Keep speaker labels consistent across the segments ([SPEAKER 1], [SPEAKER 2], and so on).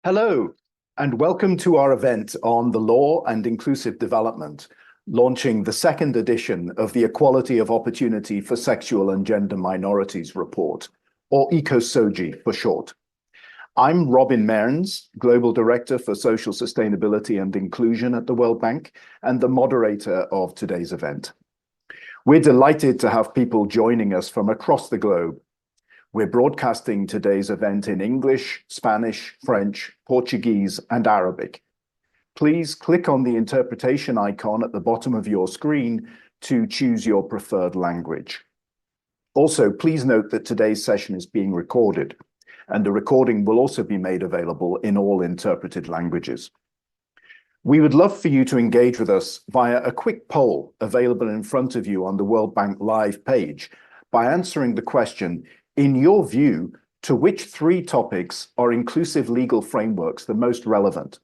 [SPEAKER 1] Hello, and welcome to our event on the law and inclusive development, launching the second edition of the Equality of Opportunity for Sexual and Gender Minorities report, or EcoSoji for short. I'm Robin Mearns, Global Director for Social Sustainability and Inclusion at the World Bank, and the moderator of today's event. We're delighted to have people joining us from across the globe. We're broadcasting today's event in English, Spanish, French, Portuguese, and Arabic. Please click on the interpretation icon at the bottom of your screen to choose your preferred language. Also, please note that today's session is being recorded, and the recording will also be made available in all interpreted languages. We would love for you to engage with us via a quick poll available in front of you on the World Bank Live page by answering the question, in your view, to which three topics are inclusive legal frameworks the most relevant?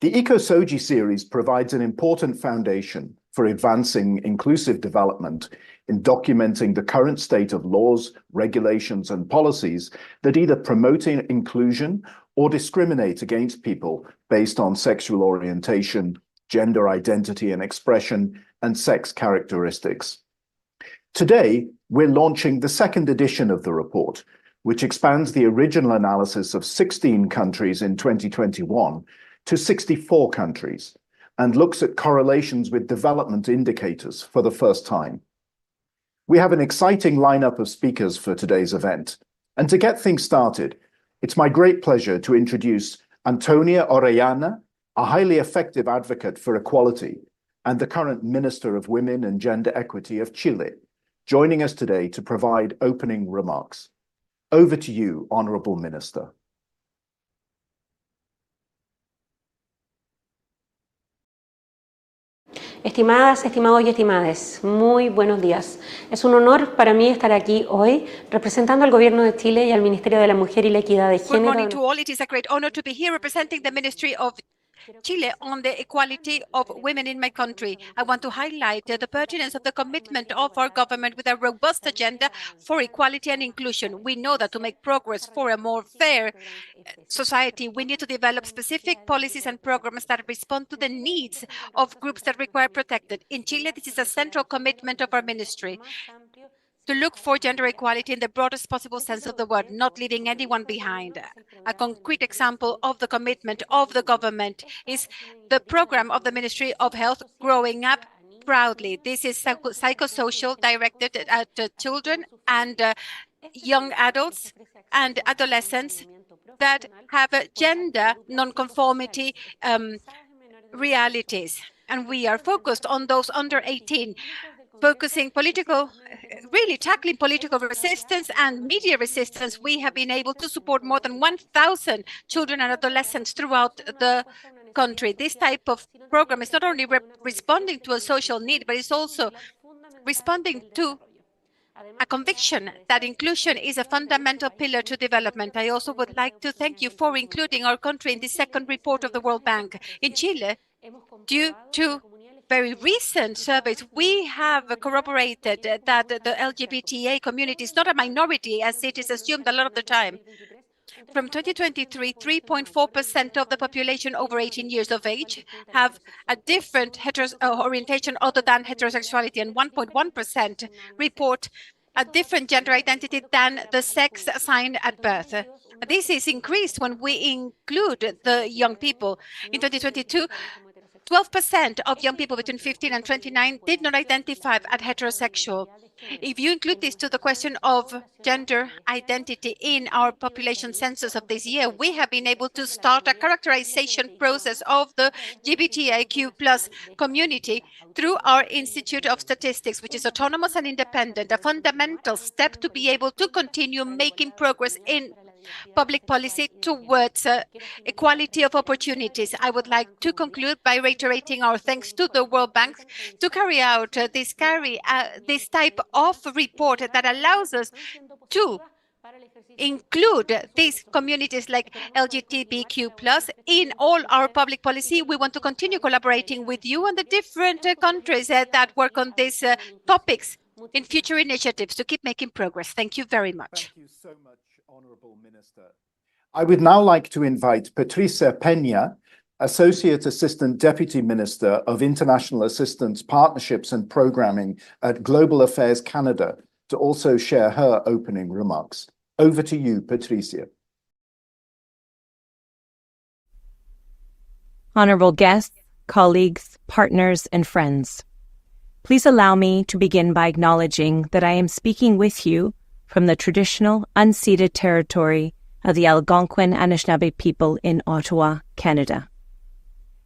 [SPEAKER 1] The EcoSoji series provides an important foundation for advancing inclusive development in documenting the current state of laws, regulations, and policies that either promote inclusion or discriminate against people based on sexual orientation, gender identity and expression, and sex characteristics. Today, we're launching the second edition of the report, which expands the original analysis of 16 countries in 2021 to 64 countries and looks at correlations with development indicators for the first time. We have an exciting lineup of speakers for today's event. And to get things started, it's my great pleasure to introduce Antonia Orellana, a highly effective advocate for equality and the current Minister of Women and Gender Equity of Chile, joining us today to provide opening remarks. Over to you, Honorable Minister.
[SPEAKER 2] Estimadas, estimados y estimadas, muy buenos días. Es un honor para mí estar aquí hoy representando al Gobierno de Chile y al Ministerio de la Mujer y la Equidad de Género.
[SPEAKER 3] Good morning to all. It is a great honor to be here representing the Ministry of Chile on the equality of women in my country. I want to highlight the pertinence of the commitment of our government with a robust agenda for equality and inclusion. We know that to make progress for a more fair society, we need to develop specific policies and programs that respond to the needs of groups that require protection. In Chile, this is a central commitment of our ministry to look for gender equality in the broadest possible sense of the word, not leaving anyone behind. A concrete example of the commitment of the government is the program of the Ministry of Health, Growing Up Proudly. This is psychosocial directed at children and young adults and adolescents that have gender nonconformity realities. And we are focused on those under 18, focusing really tackling political resistance and media resistance. We have been able to support more than 1,000 children and adolescents throughout the country. This type of program is not only responding to a social need, but it's also responding to a conviction that inclusion is a fundamental pillar to development. I also would like to thank you for including our country in the second report of the World Bank. In Chile, due to very recent surveys, we have corroborated that the LGBTA community is not a minority as it is assumed a lot of the time. From 2023, 3.4% of the population over 18 years of age have a different orientation other than heterosexuality, and 1.1% report a different gender identity than the sex assigned at birth. This is increased when we include the young people. In 2022, 12% of young people between 15 and 29 did not identify as heterosexual. If you include this to the question of gender identity in our population census of this year, we have been able to start a characterization process of the LGBTIQ+ community through our Institute of Statistics, which is autonomous and independent, a fundamental step to be able to continue making progress in public policy towards equality of opportunities. I would like to conclude by reiterating our thanks to the World Bank to carry out this type of report that allows us to include these communities like LGBTQ+ in all our public policy. We want to continue collaborating with you and the different countries that work on these topics in future initiatives to keep making progress. Thank you very much.
[SPEAKER 1] Thank you so much, Honourable Minister. I would now like to invite Patricia Peña, Associate Assistant Deputy Minister of International Assistance, Partnerships and Programming at Global Affairs Canada, to also share her opening remarks. Over to you, Patricia.
[SPEAKER 4] Honorable guests, colleagues, partners, and friends, please allow me to begin by acknowledging that I am speaking with you from the traditional unceded territory of the Algonquin Anishinaabe people in Ottawa, Canada.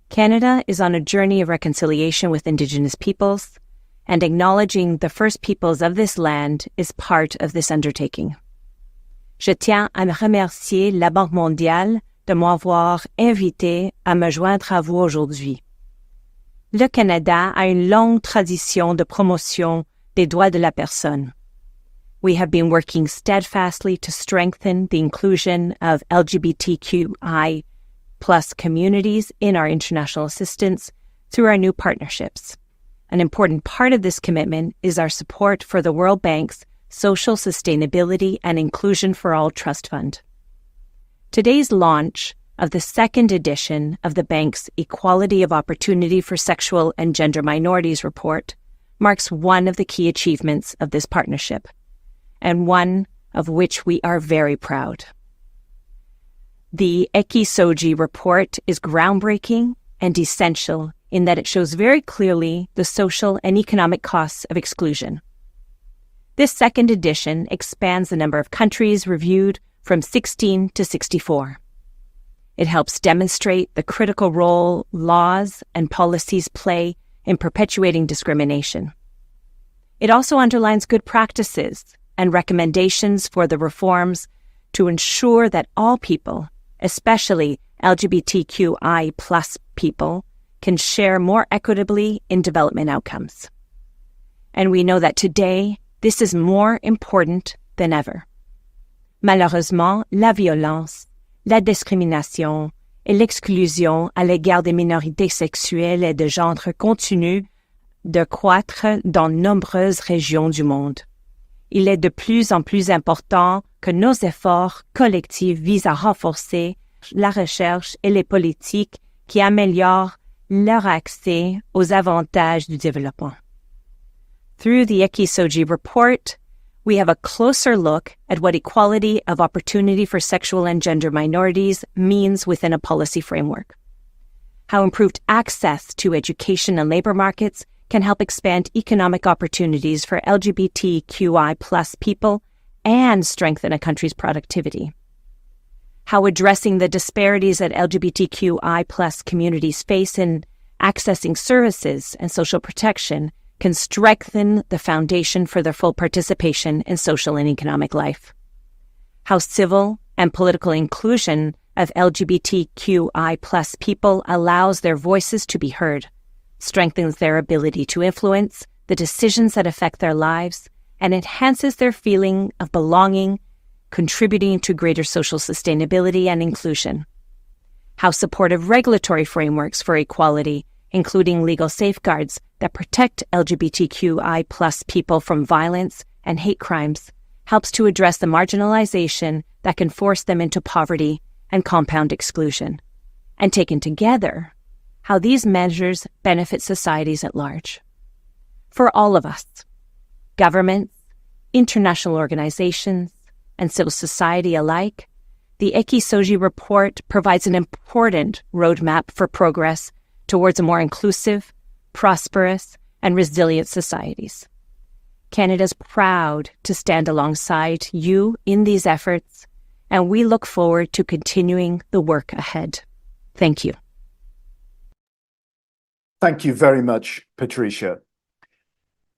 [SPEAKER 4] Canada is on a journey of reconciliation with Indigenous peoples, and acknowledging the First Peoples of this land is part of this undertaking. Je tiens à remercier la Banque mondiale de m'avoir invité à me joindre à vous aujourd'hui. Le Canada a une longue tradition de promotion des droits de la personne. We have been working steadfastly to strengthen the inclusion of LGBTQI+ communities in our international assistance through our new partnerships. An important part of this commitment is our support for the World Bank's Social Sustainability and Inclusion for All Trust Fund. Today's launch of the second edition of the bank's Equality of Opportunity for Sexual and Gender Minorities report marks one of the key achievements of this partnership, and one of which we are very proud. The Ekisoji report is groundbreaking and essential in that it shows very clearly the social and economic costs of exclusion. This second edition expands the number of countries reviewed from 16 to 64. It helps demonstrate the critical role laws and policies play in perpetuating discrimination. It also underlines good practices and recommendations for the reforms to ensure that all people, especially LGBTQI+ people, can share more equitably in development outcomes. And we know that today, this is more important than ever. Malheureusement, la violence, la discrimination et l'exclusion à l'égard des minorités sexuelles et de genre continuent de croître dans nombreuses régions du monde. Il est de plus en plus important que nos efforts collectifs visent à renforcer la recherche et les politiques qui améliorent leur accès aux avantages du développement. Through the Ekisoji report, we have a closer look at what equality of opportunity for sexual and gender minorities means within a policy framework, how improved access to education and labor markets can help expand economic opportunities for LGBTQI+ people and strengthen a country's productivity, how addressing the disparities that LGBTQI+ communities face in accessing services and social protection can strengthen the foundation for their full participation in social and economic life, how civil and political inclusion of LGBTQI+ people allows their voices to be heard, strengthens their ability to influence the decisions that affect their lives, and enhances their feeling of belonging, contributing to greater social sustainability and inclusion. How supportive regulatory frameworks for equality, including legal safeguards that protect LGBTQI+ people from violence and hate crimes, helps to address the marginalization that can force them into poverty and compound exclusion. And taken together, how these measures benefit societies at large. For all of us, governments, international organizations, and civil society alike, the Ekisoji report provides an important roadmap for progress towards a more inclusive, prosperous, and resilient societies. Canada's proud to stand alongside you in these efforts, and we look forward to continuing the work ahead. Thank you.
[SPEAKER 1] Thank you very much, Patricia.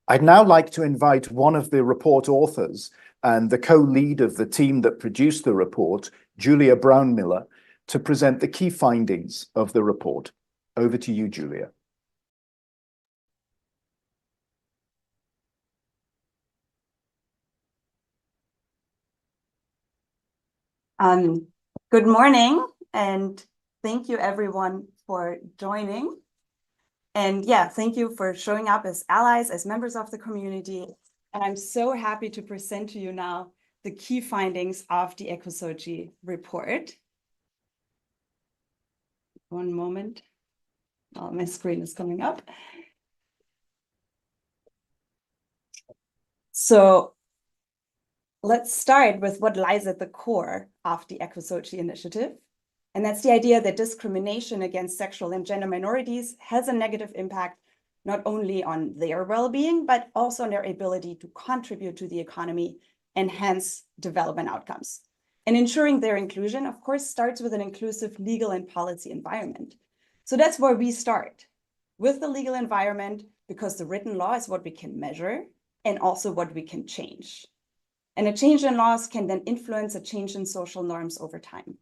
[SPEAKER 1] I'd now like to invite one of the report authors and the co-lead of the team that produced the report, Julia Brown-Miller, to present the key findings of the report. Over to you, Julia.
[SPEAKER 5] Good morning, and thank you everyone for joining. And yeah, thank you for showing up as allies, as members of the community. And I'm so happy to present to you now the key findings of the Ecosocial report. One moment. Oh, my screen is coming up. So let's start with what lies at the core of the Ecosocial initiative. And that's the idea that discrimination against sexual and gender minorities has a negative impact not only on their well-being, but also on their ability to contribute to the economy and hence development outcomes. And ensuring their inclusion, of course, starts with an inclusive legal and policy environment. So that's where we start, with the legal environment, because the written law is what we can measure and also what we can change. And a change in laws can then influence a change in social norms over time.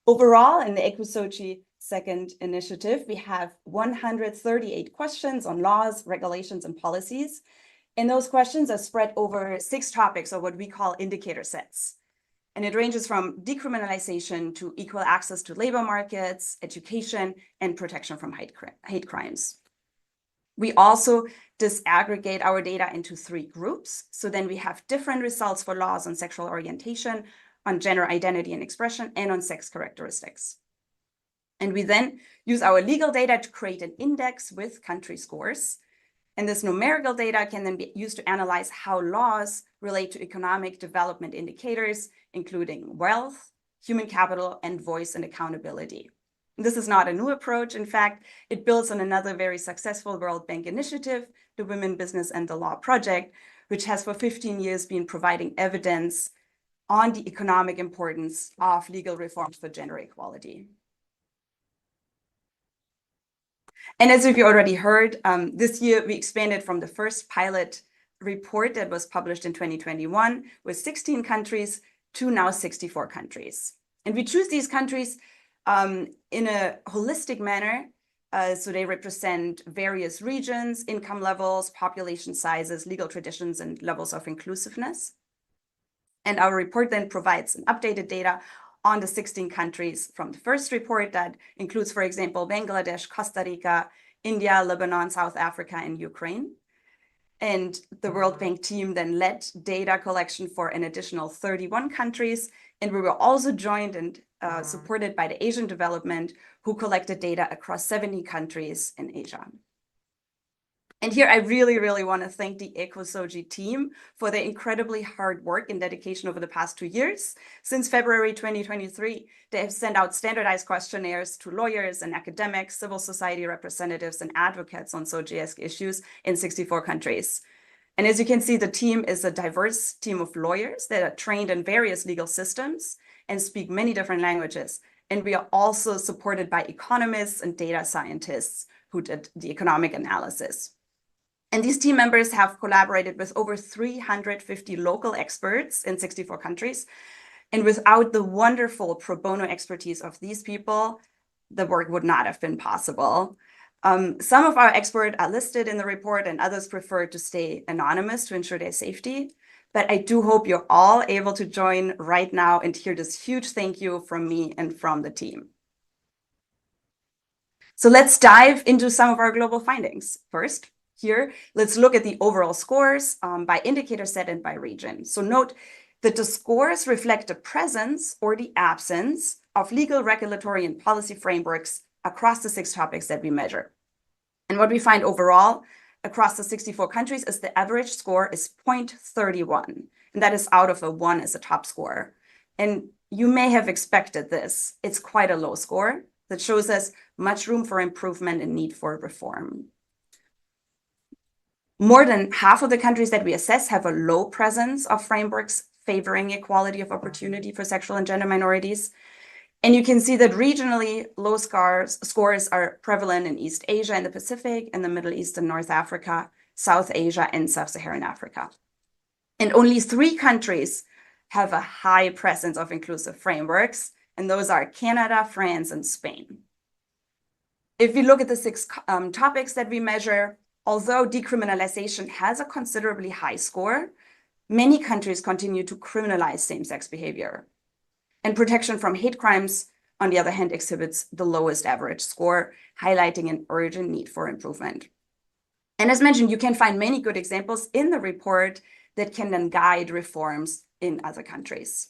[SPEAKER 5] Overall, in the Ecosocial second initiative, we have 138 questions on laws, regulations, and policies. And those questions are spread over 6 topics, or what we call indicator sets. And it ranges from decriminalization to equal access to labor markets, education, and protection from hate crimes. We also disaggregate our data into 3 groups. So then we have different results for laws on sexual orientation, on gender identity and expression, and on sex characteristics. And we then use our legal data to create an index with country scores. And this numerical data can then be used to analyze how laws relate to economic development indicators, including wealth, human capital, and voice and accountability. This is not a new approach. In fact, it builds on another very successful World Bank initiative, the Women, Business, and the Law Project, which has for 15 years been providing evidence on the economic importance of legal reforms for gender equality. And as you already heard, this year we expanded from the first pilot report that was published in 2021 with 16 countries to now 64 countries. And we choose these countries in a holistic manner. So they represent various regions, income levels, population sizes, legal traditions, and levels of inclusiveness. And our report then provides an updated data on the 16 countries from the first report that includes, for example, Bangladesh, Costa Rica, India, Lebanon, South Africa, and Ukraine. And the World Bank team then led data collection for an additional 31 countries. And we were also joined and supported by the Asian Development, who collected data across 70 countries in Asia. And here I really, really want to thank the Ecosocial team for their incredibly hard work and dedication over the past 2 years. Since February 2023, they have sent out standardized questionnaires to lawyers and academics, civil society representatives, and advocates on SOGIESC issues in 64 countries. And as you can see, the team is a diverse team of lawyers that are trained in various legal systems and speak many different languages. And we are also supported by economists and data scientists who did the economic analysis. And these team members have collaborated with over 350 local experts in 64 countries. And without the wonderful pro bono expertise of these people, the work would not have been possible. Some of our experts are listed in the report and others prefer to stay anonymous to ensure their safety. But I do hope you're all able to join right now and hear this huge thank you from me and from the team. So let's dive into some of our global findings. First, here, let's look at the overall scores by indicator set and by region. So note that the scores reflect the presence or the absence of legal, regulatory, and policy frameworks across the 6 topics that we measure. And what we find overall across the 64 countries is the average score is 0.31, and that is out of a 1 as a top score. And you may have expected this. It's quite a low score that shows us much room for improvement and need for reform. More than half of the countries that we assess have a low presence of frameworks favoring equality of opportunity for sexual and gender minorities. And you can see that regionally, low scores are prevalent in East Asia and the Pacific, and the Middle East and North Africa, South Asia, and Sub-Saharan Africa. And only 3 countries have a high presence of inclusive frameworks, and those are Canada, France, and Spain. If we look at the 6 topics that we measure, although decriminalization has a considerably high score, many countries continue to criminalize same-sex behavior. And protection from hate crimes, on the other hand, exhibits the lowest average score, highlighting an urgent need for improvement. And as mentioned, you can find many good examples in the report that can then guide reforms in other countries.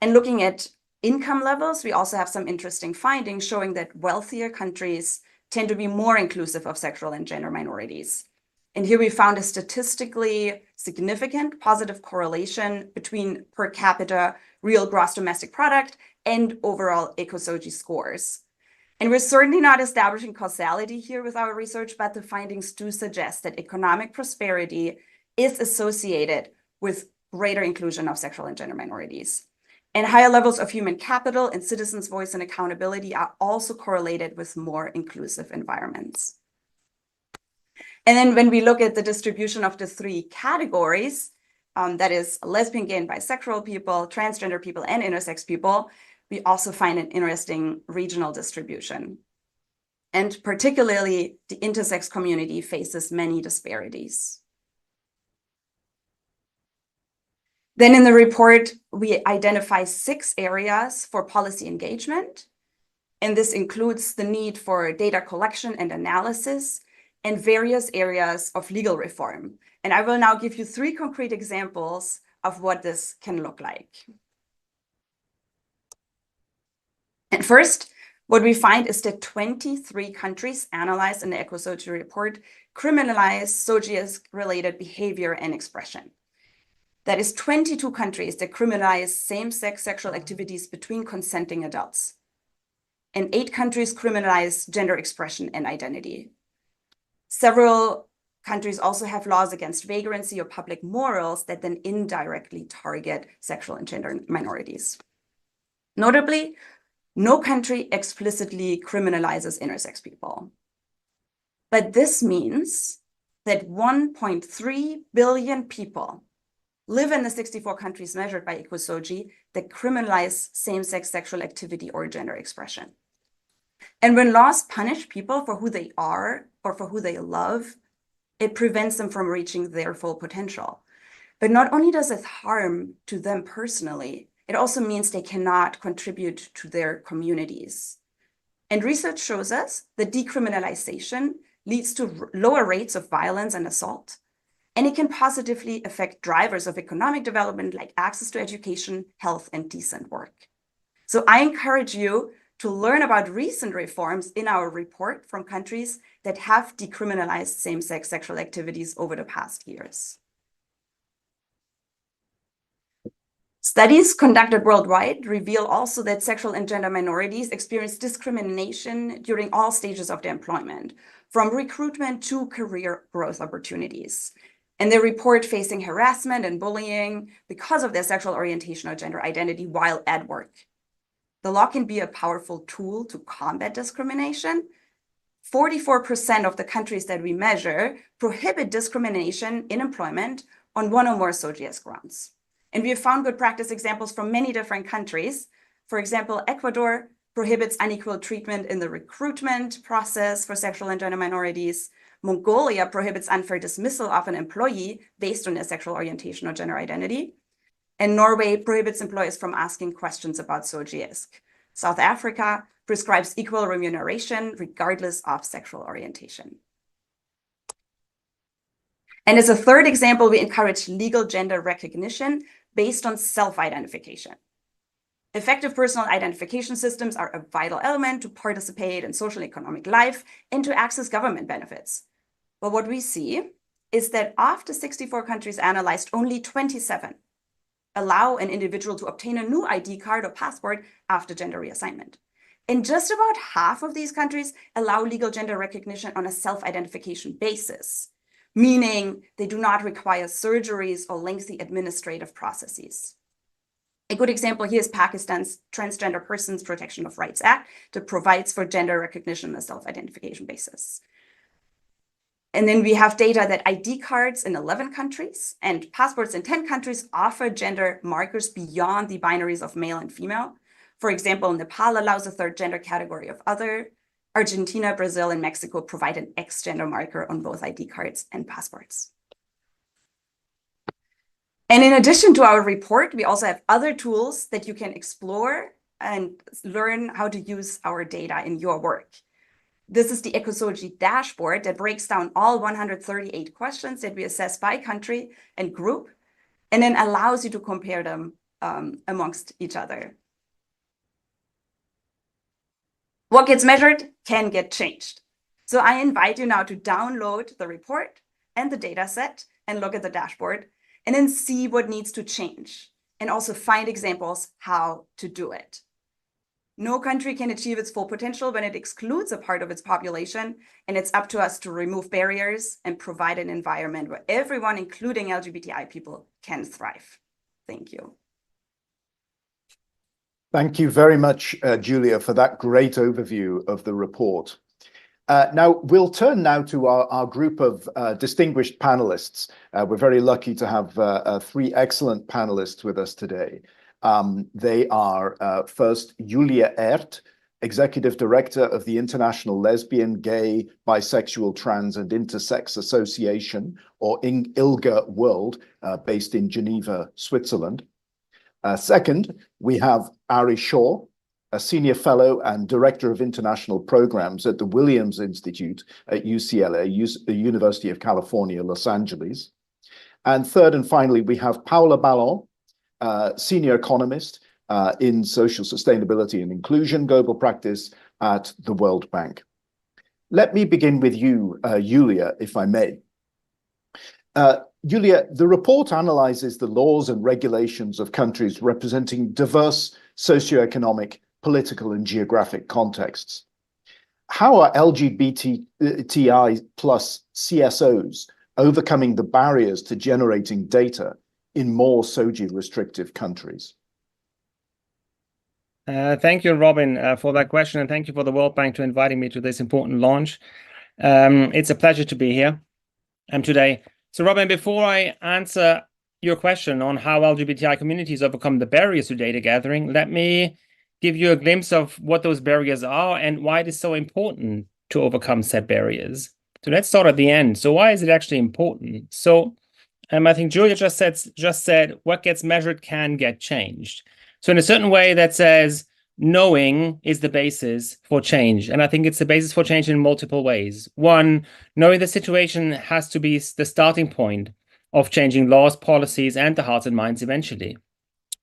[SPEAKER 5] And looking at income levels, we also have some interesting findings showing that wealthier countries tend to be more inclusive of sexual and gender minorities. And here we found a statistically significant positive correlation between per capita real gross domestic product and overall Ecosoji scores. And we're certainly not establishing causality here with our research, but the findings do suggest that economic prosperity is associated with greater inclusion of sexual and gender minorities. And higher levels of human capital and citizens' voice and accountability are also correlated with more inclusive environments. And then when we look at the distribution of the three categories, that is lesbian, gay, and bisexual people, transgender people, and intersex people, we also find an interesting regional distribution. And particularly, the intersex community faces many disparities. Then in the report, we identify 6 areas for policy engagement. And this includes the need for data collection and analysis and various areas of legal reform. And I will now give you 3 concrete examples of what this can look like. And first, what we find is that 23 countries analyzed in the Ecosoji report criminalize SOGIESC-related behavior and expression. That is 22 countries that criminalize same-sex sexual activities between consenting adults. And 8 countries criminalize gender expression and identity. Several countries also have laws against vagrancy or public morals that then indirectly target sexual and gender minorities. Notably, no country explicitly criminalizes intersex people. But this means that 1.3 billion people live in the 64 countries measured by Ecosoji that criminalize same-sex sexual activity or gender expression. And when laws punish people for who they are or for who they love, it prevents them from reaching their full potential. But not only does it harm to them personally, it also means they cannot contribute to their communities. And research shows us that decriminalization leads to lower rates of violence and assault, and it can positively affect drivers of economic development like access to education, health, and decent work. So I encourage you to learn about recent reforms in our report from countries that have decriminalized same-sex sexual activities over the past years. Studies conducted worldwide reveal also that sexual and gender minorities experience discrimination during all stages of their employment, from recruitment to career growth opportunities. And they report facing harassment and bullying because of their sexual orientation or gender identity while at work. The law can be a powerful tool to combat discrimination. 44% of the countries that we measure prohibit discrimination in employment on one or more SOGIESC grounds. And we have found good practice examples from many different countries. For example, Ecuador prohibits unequal treatment in the recruitment process for sexual and gender minorities. Mongolia prohibits unfair dismissal of an employee based on their sexual orientation or gender identity. And Norway prohibits employers from asking questions about SOGIESC. South Africa prescribes equal remuneration regardless of sexual orientation. And as a third example, we encourage legal gender recognition based on self-identification. Effective personal identification systems are a vital element to participate in social and economic life and to access government benefits. But what we see is that of the 64 countries analyzed, only 27 allow an individual to obtain a new ID card or passport after gender reassignment. And just about half of these countries allow legal gender recognition on a self-identification basis, meaning they do not require surgeries or lengthy administrative processes. A good example here is Pakistan's Transgender Persons Protection of Rights Act that provides for gender recognition on a self-identification basis. And then we have data that ID cards in 11 countries and passports in 10 countries offer gender markers beyond the binaries of male and female. For example, Nepal allows a third gender category of other. Argentina, Brazil, and Mexico provide an X gender marker on both ID cards and passports. And in addition to our report, we also have other tools that you can explore and learn how to use our data in your work. This is the Ecosology dashboard that breaks down all 138 questions that we assess by country and group, and then allows you to compare them amongst each other. What gets measured can get changed. So I invite you now to download the report and the data set and look at the dashboard and then see what needs to change and also find examples how to do it. No country can achieve its full potential when it excludes a part of its population, and it's up to us to remove barriers and provide an environment where everyone, including LGBTI people, can thrive. Thank you.
[SPEAKER 1] Thank you very much, Julia, for that great overview of the report. Now, we'll turn now to our group of distinguished panelists. We're very lucky to have three excellent panelists with us today. They are first Julia Ert, Executive Director of the International Lesbian, Gay, Bisexual, Trans and Intersex Association, or ILGA World, based in Geneva, Switzerland. Second, we have Ari Shaw, a Senior Fellow and Director of International Programs at the Williams Institute at UCLA, the University of California, Los Angeles. And third and finally, we have Paula Ballon, Senior Economist in Social Sustainability and Inclusion, Global Practice at the World Bank. Let me begin with you, Julia, if I may. Julia, the report analyzes the laws and regulations of countries representing diverse socioeconomic, political and geographic contexts. How are LGBTI plus CSOs overcoming the barriers to generating data in more SOGI restrictive countries?
[SPEAKER 6] Thank you, Robin, for that question, and thank you for the World Bank for inviting me to this important launch. It's a pleasure to be here today. So, Robin, before I answer your question on how LGBTI communities overcome the barriers to data gathering, let me give you a glimpse of what those barriers are and why it is so important to overcome said barriers. So let's start at the end. So why is it actually important? So I think Julia just said what gets measured can get changed. So in a certain way that says knowing is the basis for change. And I think it's the basis for change in multiple ways. One, knowing the situation has to be the starting point of changing laws, policies, and the hearts and minds eventually.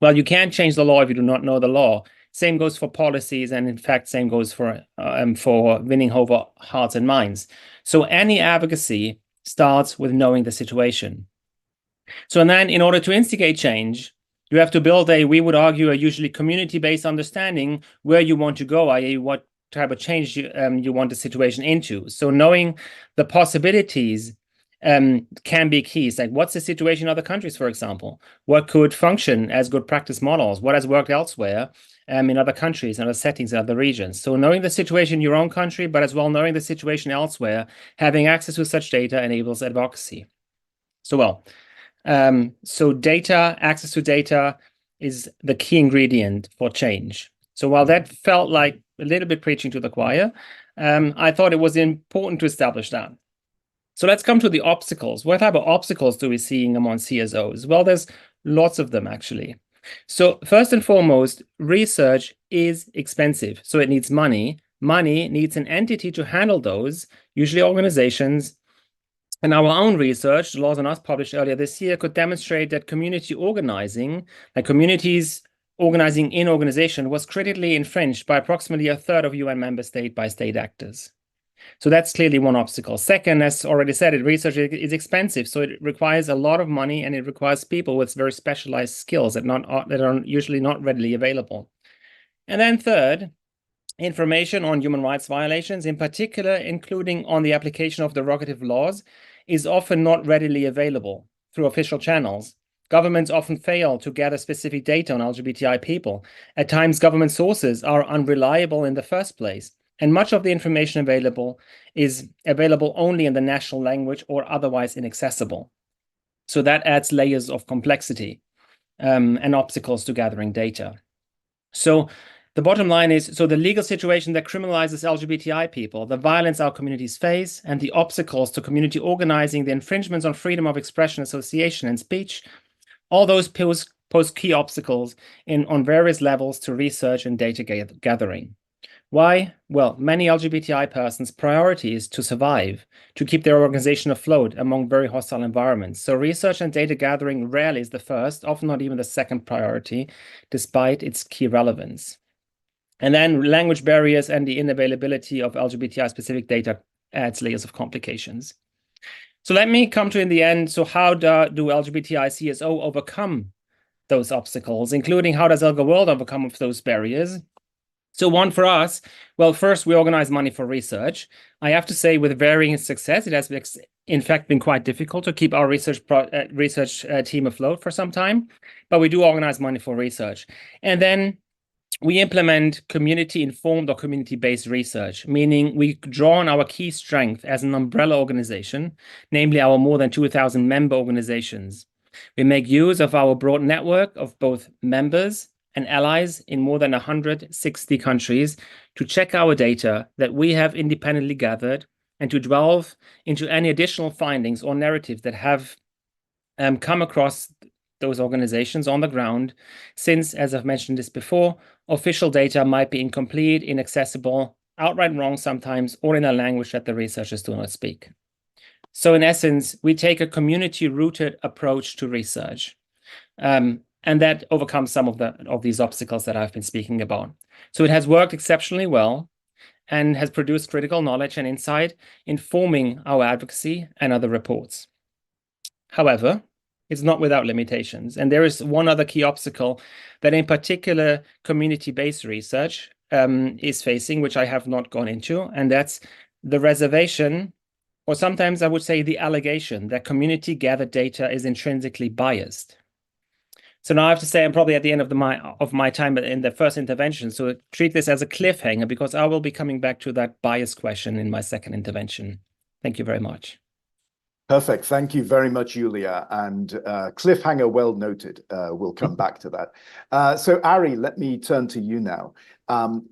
[SPEAKER 6] Well, you can't change the law if you do not know the law. Same goes for policies, and in fact, same goes for winning over hearts and minds. So any advocacy starts with knowing the situation. So then, in order to instigate change, you have to build we would argue, a usually community-based understanding where you want to go, i.e. what type of change you want the situation into. So knowing the possibilities can be keys. Like, what's the situation in other countries, for example? What could function as good practice models? What has worked elsewhere in other countries, in other settings, in other regions? So knowing the situation in your own country, but as well knowing the situation elsewhere, having access to such data enables advocacy. So data, access to data is the key ingredient for change. So while that felt like a little bit preaching to the choir, I thought it was important to establish that. So let's come to the obstacles. What type of obstacles do we see among CSOs? Well, there's lots of them, actually. So first and foremost, research is expensive. So it needs money. Money needs an entity to handle those, usually organizations. And our own research, Laws on Us, published earlier this year, could demonstrate that community organizing, like communities organizing in organization, was critically infringed by approximately a third of UN member state by state actors. So that's clearly one obstacle. Second, as already said, research is expensive. So it requires a lot of money, and it requires people with very specialized skills that are usually not readily available. And then third, information on human rights violations, in particular, including on the application of derogative laws, is often not readily available through official channels. Governments often fail to gather specific data on LGBTI people. At times, government sources are unreliable in the first place. And much of the information available is available only in the national language or otherwise inaccessible. So that adds layers of complexity and obstacles to gathering data. So the bottom line is, so the legal situation that criminalizes LGBTI people, the violence our communities face, and the obstacles to community organizing, the infringements on freedom of expression, association, and speech, all those pose key obstacles on various levels to research and data gathering. Why? Well, many LGBTI persons' priority is to survive, to keep their organization afloat among very hostile environments. So research and data gathering rarely is the first, often not even the second priority, despite its key relevance. And then language barriers and the unavailability of LGBTI-specific data adds layers of complications. So let me come to in the end, so how do LGBTI CSO overcome those obstacles, including how does Elga World overcome those barriers? So one for us, well, first we organize money for research. I have to say with varying success, it has in fact been quite difficult to keep our research team afloat for some time, but we do organize money for research. And then we implement community-informed or community-based research, meaning we draw on our key strength as an umbrella organization, namely our more than 2,000 member organizations. We make use of our broad network of both members and allies in more than 160 countries to check our data that we have independently gathered and to delve into any additional findings or narratives that have come across those organizations on the ground, since, as I've mentioned this before, official data might be incomplete, inaccessible, outright wrong sometimes, or in a language that the researchers do not speak. So in essence, we take a community-rooted approach to research. And that overcomes some of these obstacles that I've been speaking about. So it has worked exceptionally well and has produced critical knowledge and insight, informing our advocacy and other reports. However, it's not without limitations. And there is one other key obstacle that in particular community-based research is facing, which I have not gone into, and that's the reservation, or sometimes I would say the allegation that community-gathered data is intrinsically biased. So now I have to say I'm probably at the end of my time in the first intervention, so treat this as a cliffhanger because I will be coming back to that bias question in my second intervention. Thank you very much.
[SPEAKER 1] Perfect. Thank you very much, Julia. And cliffhanger well noted. We'll come back to that. So Ari, let me turn to you now.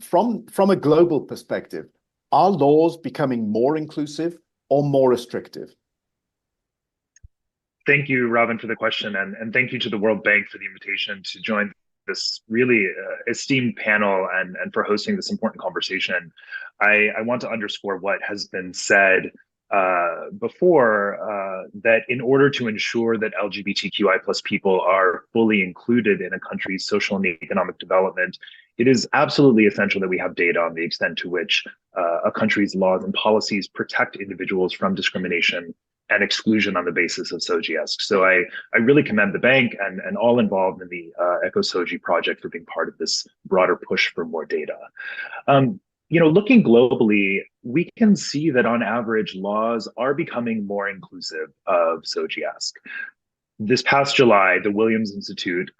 [SPEAKER 1] From a global perspective, are laws becoming more inclusive or more restrictive?
[SPEAKER 7] Thank you, Robin, for the question, and thank you to the World Bank for the invitation to join this really esteemed panel and for hosting this important conversation. I want to underscore what has been said before, that in order to ensure that LGBTQI plus people are fully included in a country's social and economic development, it is absolutely essential that we have data on the extent to which a country's laws and policies protect individuals from discrimination and exclusion on the basis of SOGIESC. So I really commend the bank and all involved in the EcoSOGI project for being part of this broader push for more data. Looking globally, we can see that on average, laws are becoming more inclusive of SOGIESC. This past July, the Williams Institute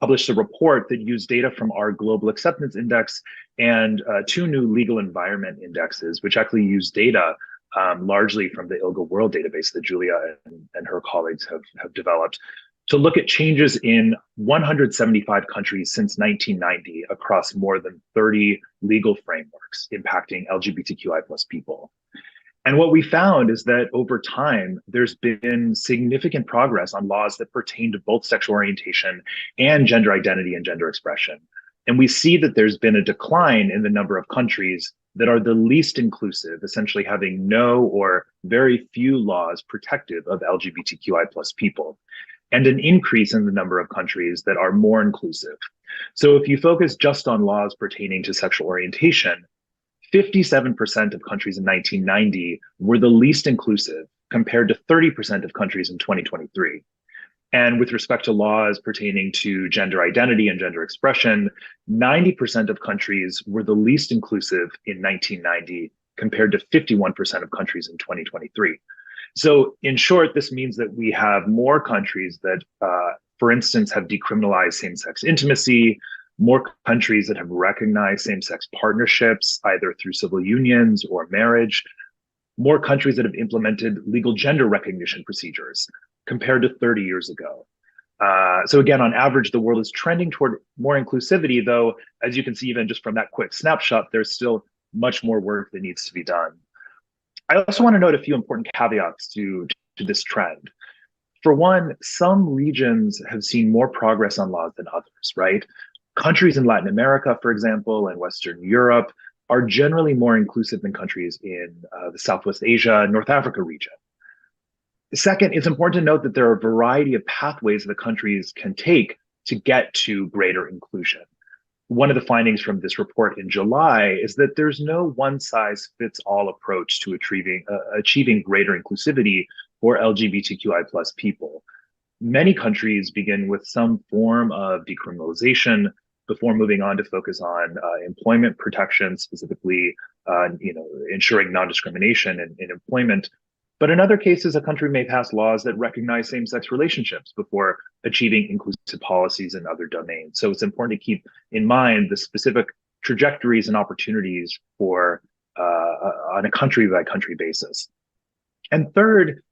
[SPEAKER 7] published a report that used data from our Global Acceptance Index and 2 new legal environment indexes, which actually use data largely from the ILGA World database that Julia and her colleagues have developed, to look at changes in 175 countries since 1990 across more than 30 legal frameworks impacting LGBTQI plus people. And what we found is that over time, there's been significant progress on laws that pertain to both sexual orientation and gender identity and gender expression. And we see that there's been a decline in the number of countries that are the least inclusive, essentially having no or very few laws protective of LGBTQI plus people, and an increase in the number of countries that are more inclusive. So if you focus just on laws pertaining to sexual orientation, 57% of countries in 1990 were the least inclusive compared to 30% of countries in 2023. And with respect to laws pertaining to gender identity and gender expression, 90% of countries were the least inclusive in 1990 compared to 51% of countries in 2023. So in short, this means that we have more countries that, for instance, have decriminalized same-sex intimacy, more countries that have recognized same-sex partnerships, either through civil unions or marriage, more countries that have implemented legal gender recognition procedures compared to 30 years ago. So again, on average, the world is trending toward more inclusivity, though, as you can see, even just from that quick snapshot, there's still much more work that needs to be done. I also want to note a few important caveats to this trend. For one, some regions have seen more progress on laws than others, right? Countries in Latin America, for example, and Western Europe are generally more inclusive than countries in the Southwest Asia, North Africa region. Second, it's important to note that there are a variety of pathways that countries can take to get to greater inclusion. One of the findings from this report in July is that there's no one-size-fits-all approach to achieving greater inclusivity for LGBTQI+ people. Many countries begin with some form of decriminalization before moving on to focus on employment protection, specifically, ensuring non-discrimination in employment. But in other cases, a country may pass laws that recognize same-sex relationships before achieving inclusive policies in other domains. So it's important to keep in mind the specific trajectories and opportunities for on a country-by-country basis. And third,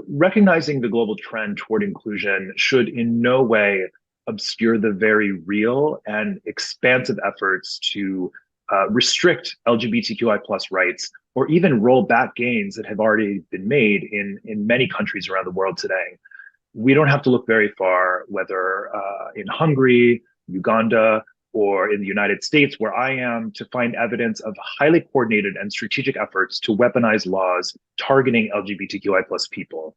[SPEAKER 7] recognizing the global trend toward inclusion should in no way obscure the very real and expansive efforts to restrict LGBTQI+ rights or even roll back gains that have already been made in many countries around the world today. We don't have to look very far, whether in Hungary, Uganda, or in the United States, where I am, to find evidence of highly coordinated and strategic efforts to weaponize laws targeting LGBTQI+ people.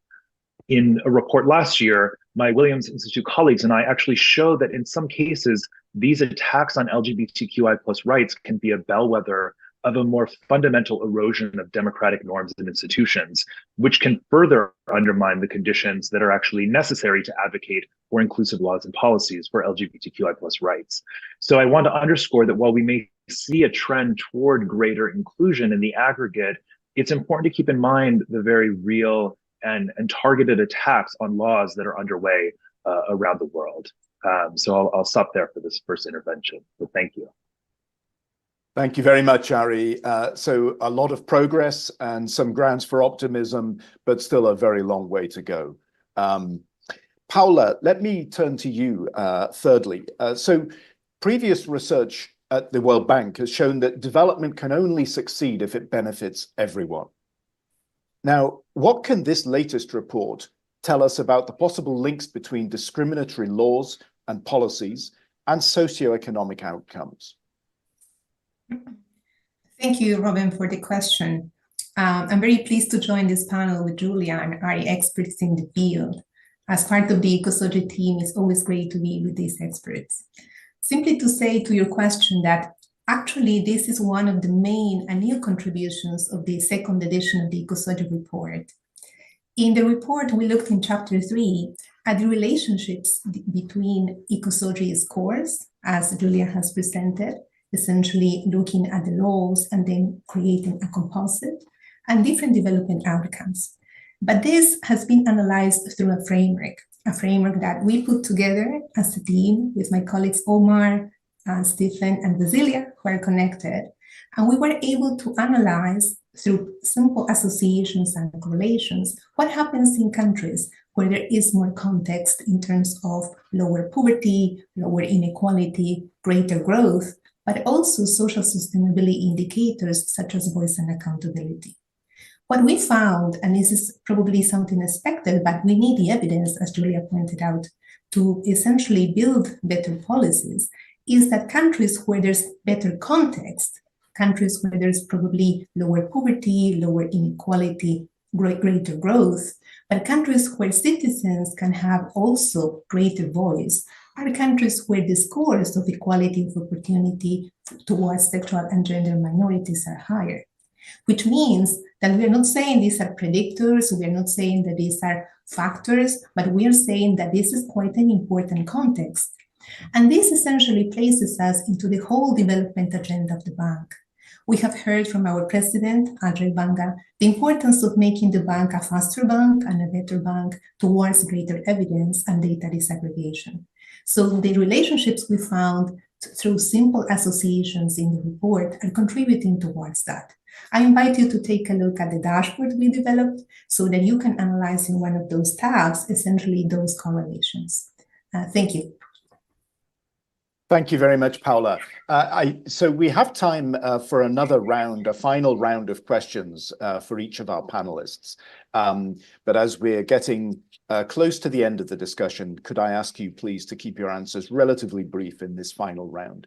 [SPEAKER 7] In a report last year, my Williams Institute colleagues and I actually show that in some cases, these attacks on LGBTQI+ rights can be a bellwether of a more fundamental erosion of democratic norms and institutions, which can further undermine the conditions that are actually necessary to advocate for inclusive laws and policies for LGBTQI+ rights. So I want to underscore that while we may see a trend toward greater inclusion in the aggregate, it's important to keep in mind the very real and targeted attacks on laws that are underway around the world. So I'll stop there for this first intervention, but thank you.
[SPEAKER 1] Thank you very much, Ari. So a lot of progress and some grounds for optimism, but still a very long way to go. Paula, let me turn to you thirdly. So previous research at the World Bank has shown that development can only succeed if it benefits everyone. Now, what can this latest report tell us about the possible links between discriminatory laws and policies and socioeconomic outcomes?
[SPEAKER 8] Thank you, Robin, for the question. I'm very pleased to join this panel with Julia and Ari, experts in the field. As part of the Ecosoji team, it's always great to be with these experts. Simply to say to your question that actually this is one of the main and new contributions of the second edition of the Ecosoji report. In the report, we looked in chapter 3 at the relationships between Ecosoji scores, as Julia has presented, essentially looking at the laws and then creating a composite and different development outcomes. But this has been analyzed through a framework that we put together as a team with my colleagues Omar, Stephen, and Basilia, who are connected. And we were able to analyze through simple associations and correlations what happens in countries where there is more context in terms of lower poverty, lower inequality, greater growth, but also social sustainability indicators such as voice and accountability. What we found, and this is probably something expected, but we need the evidence, as Julia pointed out, to essentially build better policies, is that countries where there's better context, countries where there's probably lower poverty, lower inequality, greater growth, but countries where citizens can have also greater voice, are countries where the scores of equality of opportunity towards sexual and gender minorities are higher, which means that we are not saying these are predictors, we are not saying that these are factors, but we are saying that this is quite an important context. And this essentially places us into the whole development agenda of the bank. We have heard from our president, Ajay Banga, the importance of making the bank a faster bank and a better bank towards greater evidence and data disaggregation. So the relationships we found through simple associations in the report are contributing towards that. I invite you to take a look at the dashboard we developed so that you can analyze in one of those tabs, essentially those correlations. Thank you.
[SPEAKER 1] Thank you very much, Paula. So we have time for another round, a final round of questions for each of our panelists. But as we're getting close to the end of the discussion, could I ask you please to keep your answers relatively brief in this final round?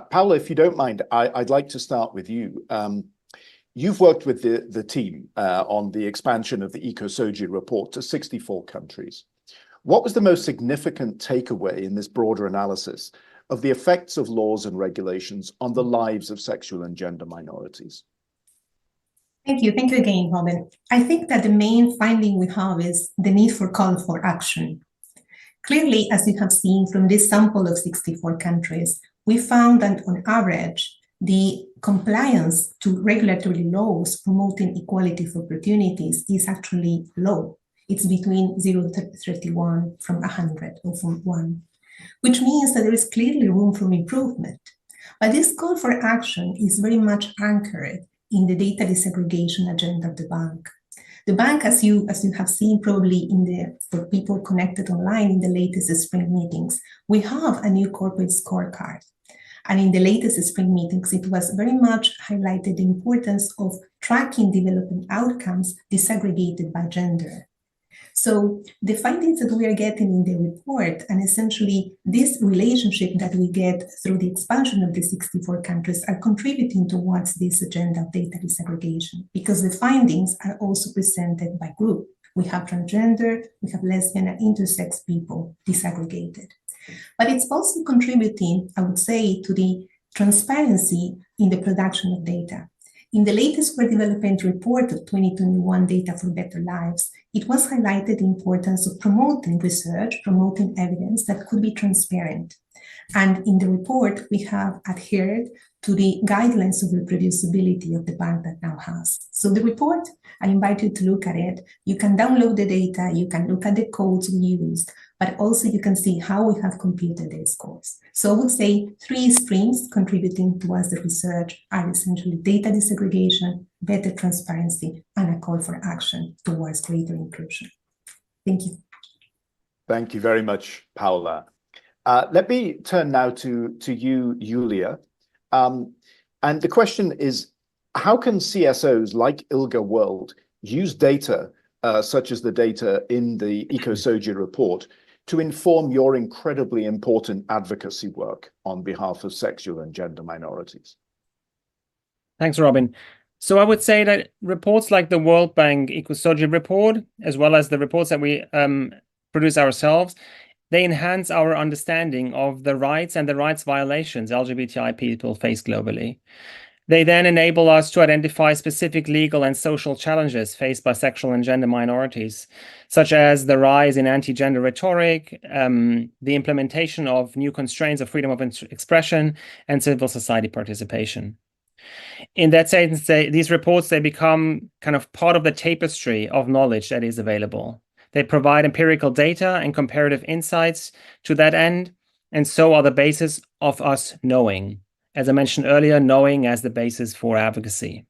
[SPEAKER 1] Paula, if you don't mind, I'd like to start with you. You've worked with the team on the expansion of the EcoSoji report to 64 countries. What was the most significant takeaway in this broader analysis of the effects of laws and regulations on the lives of sexual and gender minorities?
[SPEAKER 8] Thank you. Thank you again, Robin. I think that the main finding we have is the need for call for action. Clearly, as you have seen from this sample of 64 countries, we found that on average, the compliance to regulatory laws promoting equality of opportunities is actually low. It's between 0 to 31 from 100 or from 1, which means that there is clearly room for improvement. But this call for action is very much anchored in the data disaggregation agenda of the bank. The bank, as you have seen probably for people connected online in the latest spring meetings, we have a new corporate scorecard. And in the latest spring meetings, it was very much highlighted the importance of tracking development outcomes disaggregated by gender. So the findings that we are getting in the report, and essentially this relationship that we get through the expansion of the 64 countries, are contributing towards this agenda of data disaggregation, because the findings are also presented by group. We have transgender, we have lesbian and intersex people disaggregated. But it's also contributing, I would say, to the transparency in the production of data. In the latest World Development Report of 2021, Data for Better Lives, it was highlighted the importance of promoting research, promoting evidence that could be transparent. And in the report, we have adhered to the guidelines of reproducibility of the bank that now has. So the report, I invite you to look at it. You can download the data, you can look at the codes we used, but also you can see how we have computed the scores. So I would say 3 streams contributing towards the research are essentially data disaggregation, better transparency, and a call for action towards greater inclusion. Thank you.
[SPEAKER 1] Thank you very much, Paula. Let me turn now to you, Julia. And the question is, how can CSOs like ILGA World use data such as the data in the EcoSoji report to inform your incredibly important advocacy work on behalf of sexual and gender minorities?
[SPEAKER 6] Thanks, Robin. So I would say that reports like the World Bank EcoSoji report, as well as the reports that we produce ourselves, they enhance our understanding of the rights and the rights violations LGBTI people face globally. They then enable us to identify specific legal and social challenges faced by sexual and gender minorities, such as the rise in anti-gender rhetoric, the implementation of new constraints of freedom of expression, and civil society participation. In that sense, these reports, they become kind of part of the tapestry of knowledge that is available. They provide empirical data and comparative insights to that end, and so are the basis of us knowing. As I mentioned earlier, knowing as the basis for advocacy.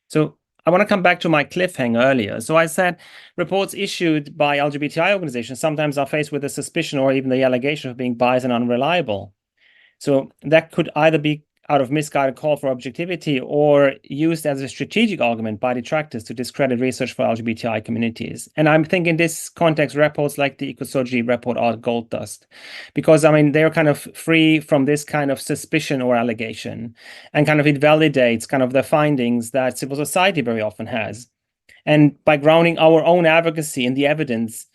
[SPEAKER 6] So I want to come back to my cliffhanger earlier. So I said reports issued by LGBTI organizations sometimes are faced with the suspicion or even the allegation of being biased and unreliable. So that could either be out of misguided call for objectivity or used as a strategic argument by detractors to discredit research for LGBTI communities. And I'm thinking in this context, reports like the EcoSoji report are gold dust, because I mean, they're kind of free from this kind of suspicion or allegation, and kind of it validates kind of the findings that civil society very often has. And by grounding our own advocacy in the evidence,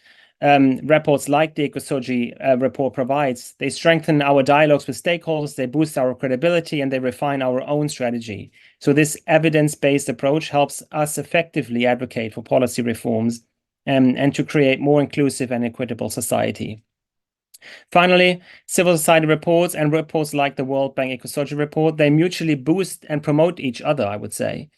[SPEAKER 6] reports like the EcoSoji report provides, they strengthen our dialogues with stakeholders, they boost our credibility, and they refine our own strategy. So this evidence-based approach helps us effectively advocate for policy reforms and to create more inclusive and equitable society. Finally, civil society reports and reports like the World Bank EcoSoji report, they mutually boost and promote each other, I would say.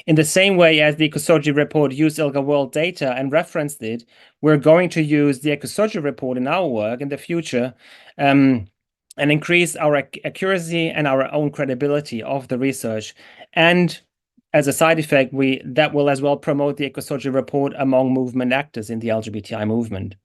[SPEAKER 6] In the same way as the EcoSoji report used ILGA World data and referenced it, we're going to use the EcoSoji report in our work in the future and increase our accuracy and our own credibility of the research. And as a side effect, that will as well promote the EcoSoji report among movement actors in the LGBTI movement.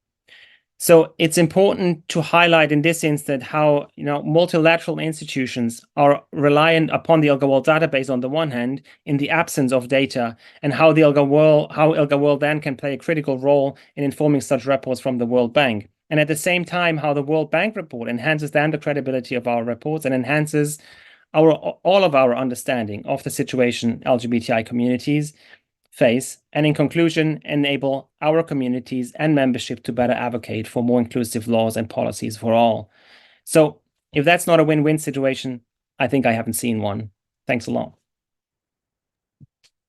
[SPEAKER 6] So it's important to highlight in this instant how multilateral institutions are reliant upon the ILGA World database on the one hand, in the absence of data, and how ILGA World then can play a critical role in informing such reports from the World Bank. and at the same time, how the World Bank report enhances then the credibility of our reports and enhances all of our understanding of the situation LGBTI communities face, and in conclusion, enable our communities and membership to better advocate for more inclusive laws and policies for all. So if that's not a win-win situation, I think I haven't seen one. Thanks a lot.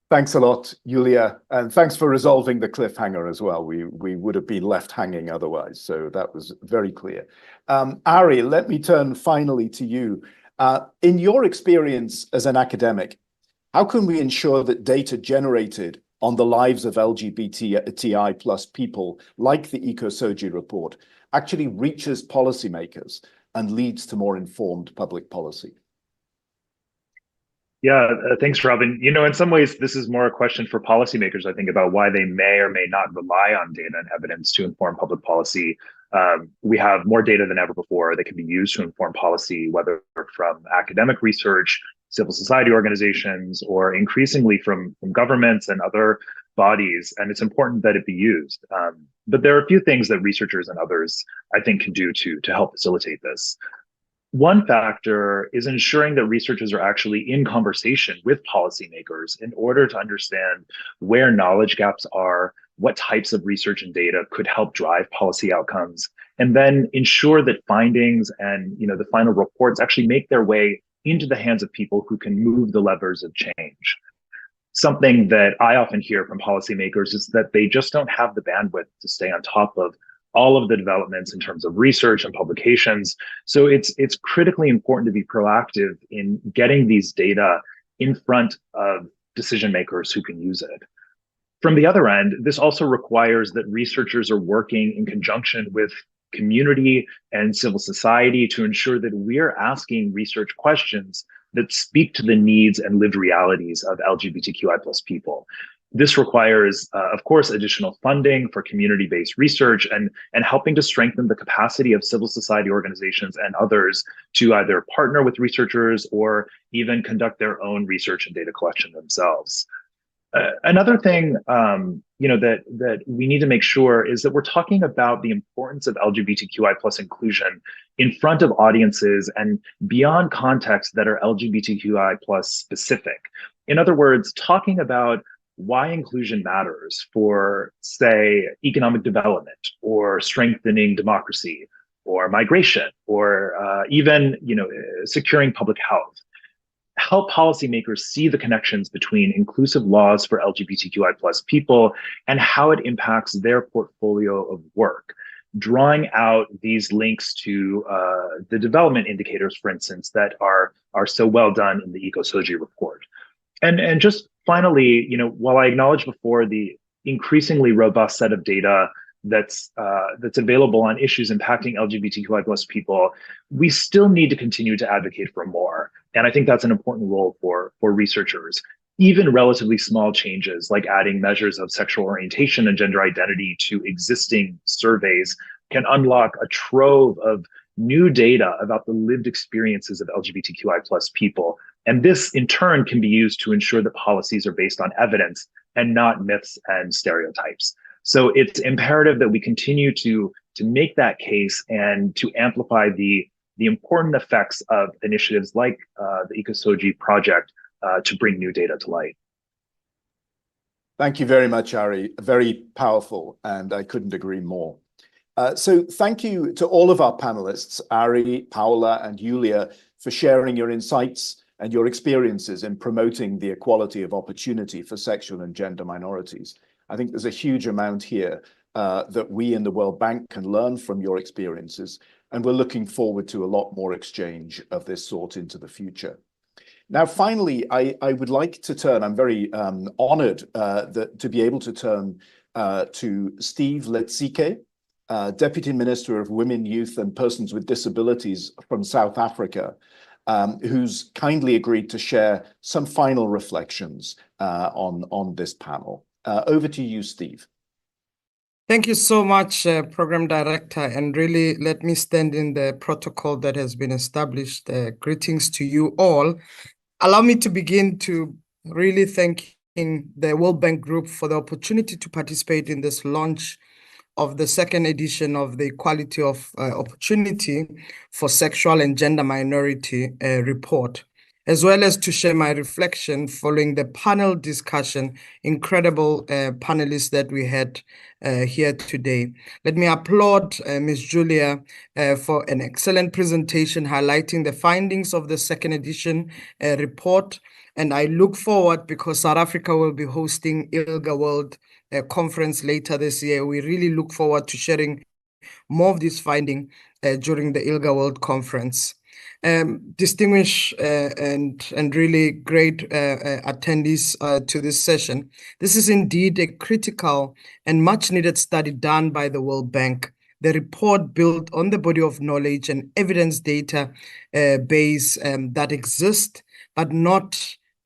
[SPEAKER 1] Thanks a lot, Julia, and thanks for resolving the cliffhanger as well. We would have been left hanging otherwise, so that was very clear. Ari, let me turn finally to you. In your experience as an academic, how can we ensure that data generated on the lives of LGBTI plus people, like the EcoSoji report, actually reaches policymakers and leads to more informed public policy?
[SPEAKER 7] Yeah, thanks, Robin. In some ways, this is more a question for policymakers, I think, about why they may or may not rely on data and evidence to inform public policy. We have more data than ever before that can be used to inform policy, whether from academic research, civil society organizations, or increasingly from governments and other bodies, and it's important that it be used. But there are a few things that researchers and others, I think, can do to help facilitate this. One factor is ensuring that researchers are actually in conversation with policymakers in order to understand where knowledge gaps are, what types of research and data could help drive policy outcomes, and then ensure that findings and the final reports actually make their way into the hands of people who can move the levers of change. Something that I often hear from policymakers is that they just don't have the bandwidth to stay on top of all of the developments in terms of research and publications. So it's critically important to be proactive in getting these data in front of decision makers who can use it. From the other end, this also requires that researchers are working in conjunction with community and civil society to ensure that we're asking research questions that speak to the needs and lived realities of LGBTQI+ people. This requires, of course, additional funding for community-based research and helping to strengthen the capacity of civil society organizations and others to either partner with researchers or even conduct their own research and data collection themselves. Another thing, that we need to make sure is that we're talking about the importance of LGBTQI+ inclusion in front of audiences and beyond contexts that are LGBTQI+ specific. In other words, talking about why inclusion matters for, say, economic development or strengthening democracy or migration or even, securing public health. Help policymakers see the connections between inclusive laws for LGBTQI+ people and how it impacts their portfolio of work, drawing out these links to the development indicators, for instance, that are so well done in the EcoSoji report. And just finally, while I acknowledged before the increasingly robust set of data that's available on issues impacting LGBTQI+ people, we still need to continue to advocate for more. And I think that's an important role for researchers. Even relatively small changes like adding measures of sexual orientation and gender identity to existing surveys can unlock a trove of new data about the lived experiences of LGBTQI+ people. And this, in turn, can be used to ensure that policies are based on evidence and not myths and stereotypes. So it's imperative that we continue to make that case and to amplify the important effects of initiatives like the EcoSoji project to bring new data to light.
[SPEAKER 1] Thank you very much, Ari. Very powerful, and I couldn't agree more. So thank you to all of our panelists, Ari, Paula, and Julia, for sharing your insights and your experiences in promoting the equality of opportunity for sexual and gender minorities. I think there's a huge amount here that we in the World Bank can learn from your experiences, and we're looking forward to a lot more exchange of this sort into the future. Now, finally, I would like to turn, I'm very honored to be able to turn to Steve Letsike, Deputy Minister of Women, Youth and Persons with Disabilities from South Africa, who's kindly agreed to share some final reflections on this panel. Over to you, Steve.
[SPEAKER 9] Thank you so much, Program Director, and really let me stand in the protocol that has been established. Greetings to you all. Allow me to begin to really thank the World Bank Group for the opportunity to participate in this launch of the second edition of the Equality of Opportunity for Sexual and Gender Minority report, as well as to share my reflection following the panel discussion, incredible panelists that we had here today. Let me applaud Ms. Julia for an excellent presentation highlighting the findings of the second edition report. And I look forward, because South Africa will be hosting ILGA World Conference later this year. We really look forward to sharing more of this finding during the ILGA World Conference. Distinguished and really great attendees to this session. This is indeed a critical and much needed study done by the World Bank. The report built on the body of knowledge and evidence data base that exists, but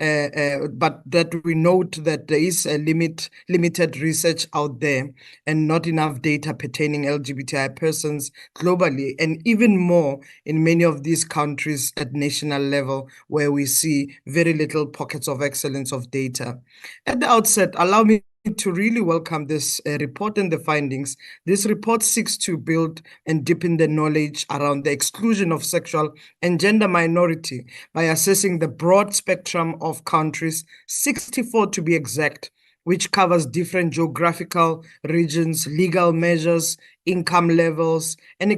[SPEAKER 9] that we note that there is a limited research out there and not enough data pertaining LGBTI persons globally, and even more in many of these countries at national level, where we see very little pockets of excellence of data. At the outset, allow me to really welcome this report and the findings. This report seeks to build and deepen the knowledge around the exclusion of sexual and gender minority by assessing the broad spectrum of countries, 64 to be exact, which covers different geographical regions, legal measures, income levels, and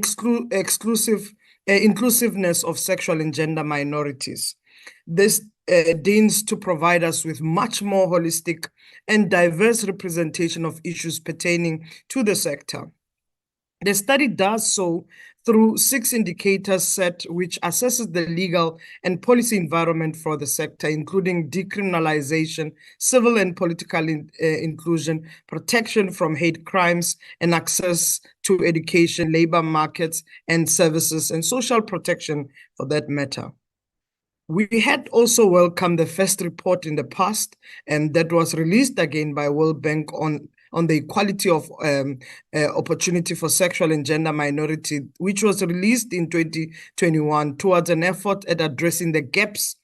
[SPEAKER 9] inclusiveness of sexual and gender minorities. This deigns to provide us with much more holistic and diverse representation of issues pertaining to the sector. The study does so through 6 indicators set, which assesses the legal and policy environment for the sector, including decriminalization, civil and political inclusion, protection from hate crimes, and access to education, labor markets and services, and social protection for that matter. We had also welcomed the first report in the past, and that was released again by World Bank on the equality of opportunity for sexual and gender minority, which was released in 2021 towards an effort at addressing the gaps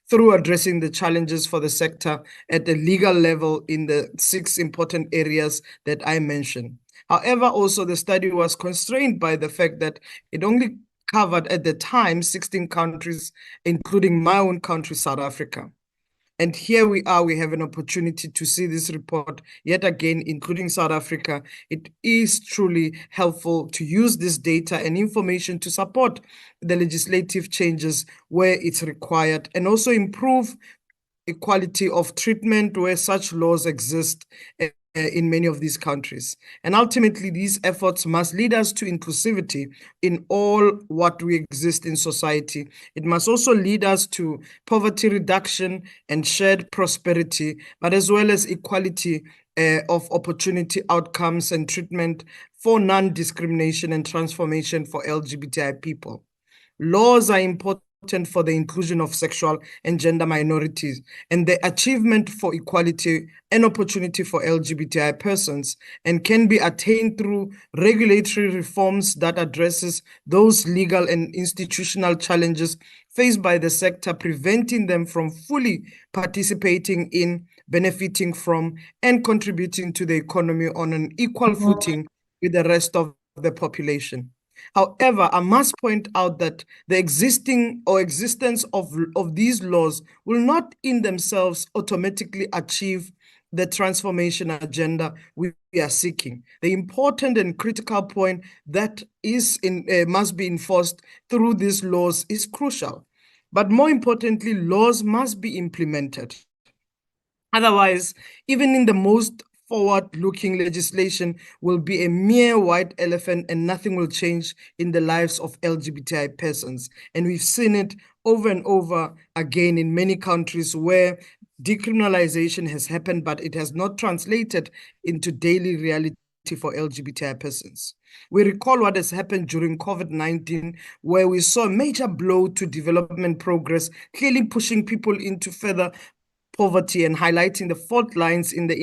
[SPEAKER 9] through addressing the challenges for the sector at the legal level in the 6 important areas that I mentioned. However, also the study was constrained by the fact that it only covered at the time 16 countries, including my own country, South Africa. And here we are, we have an opportunity to see this report yet again, including South Africa. It is truly helpful to use this data and information to support the legislative changes where it's required, and also improve equality of treatment where such laws exist in many of these countries. And ultimately, these efforts must lead us to inclusivity in all what we exist in society. It must also lead us to poverty reduction and shared prosperity, but as well as equality of opportunity, outcomes, and treatment for non-discrimination and transformation for LGBTI people. Laws are important for the inclusion of sexual and gender minorities and the achievement for equality and opportunity for LGBTI persons, and can be attained through regulatory reforms that addresses those legal and institutional challenges faced by the sector, preventing them from fully participating in, benefiting from, and contributing to the economy on an equal footing with the rest of the population. However, I must point out that the existence of these laws will not in themselves automatically achieve the transformation agenda we are seeking. The important and critical point that must be enforced through these laws is crucial. But more importantly, laws must be implemented. Otherwise, even in the most forward-looking legislation will be a mere white elephant, and nothing will change in the lives of LGBTI persons. And we've seen it over and over again in many countries where decriminalization has happened, but it has not translated into daily reality for LGBTI persons. We recall what has happened during COVID-19, where we saw a major blow to development progress, clearly pushing people into further poverty and highlighting the fault lines in the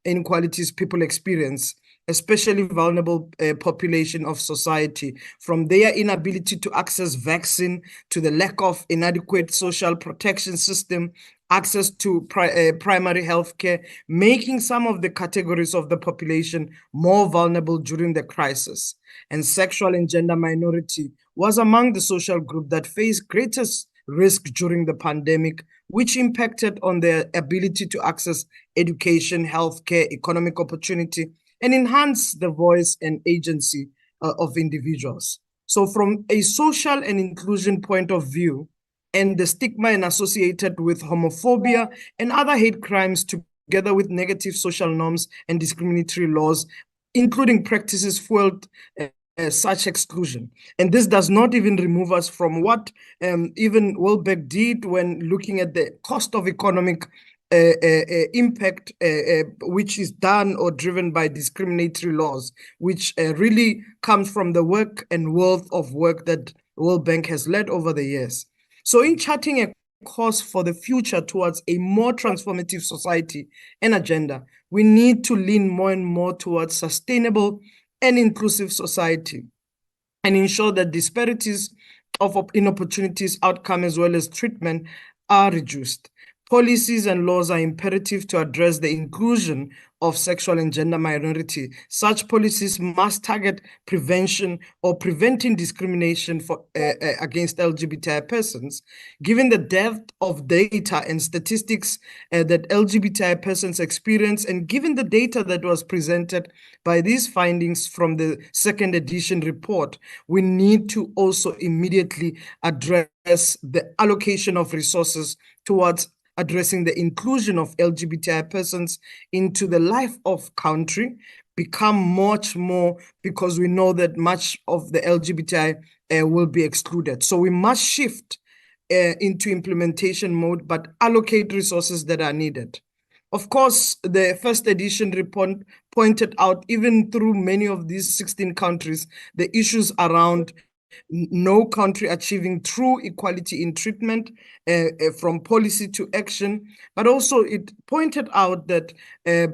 [SPEAKER 9] inequalities people experience, especially vulnerable population of society, from their inability to access vaccine to the lack of inadequate social protection system, access to primary health care, making some of the categories of the population more vulnerable during the crisis. And sexual and gender minority was among the social group that faced greatest risk during the pandemic, which impacted on their ability to access education, healthcare, economic opportunity, and enhance the voice and agency of individuals. So from a social and inclusion point of view, and the stigma associated with homophobia and other hate crimes, together with negative social norms and discriminatory laws, including practices fueled such exclusion. And this does not even remove us from what even World Bank did when looking at the cost of economic impact, which is done or driven by discriminatory laws, which really comes from the work and wealth of work that World Bank has led over the years. So in charting a course for the future towards a more transformative society and agenda, we need to lean more and more towards sustainable and inclusive society and ensure that disparities in opportunities, outcome, as well as treatment are reduced. Policies and laws are imperative to address the inclusion of sexual and gender minority. Such policies must target prevention or preventing discrimination against LGBTI persons. Given the depth of data and statistics that LGBTI persons experience, and given the data that was presented by these findings from the second edition report, we need to also immediately address the allocation of resources towards addressing the inclusion of LGBTI persons into the life of country, become much more, because we know that much of the LGBTI will be excluded. So we must shift into implementation mode, but allocate resources that are needed. Of course, the first edition report pointed out, even through many of these 16 countries, the issues around no country achieving true equality in treatment from policy to action, but also it pointed out that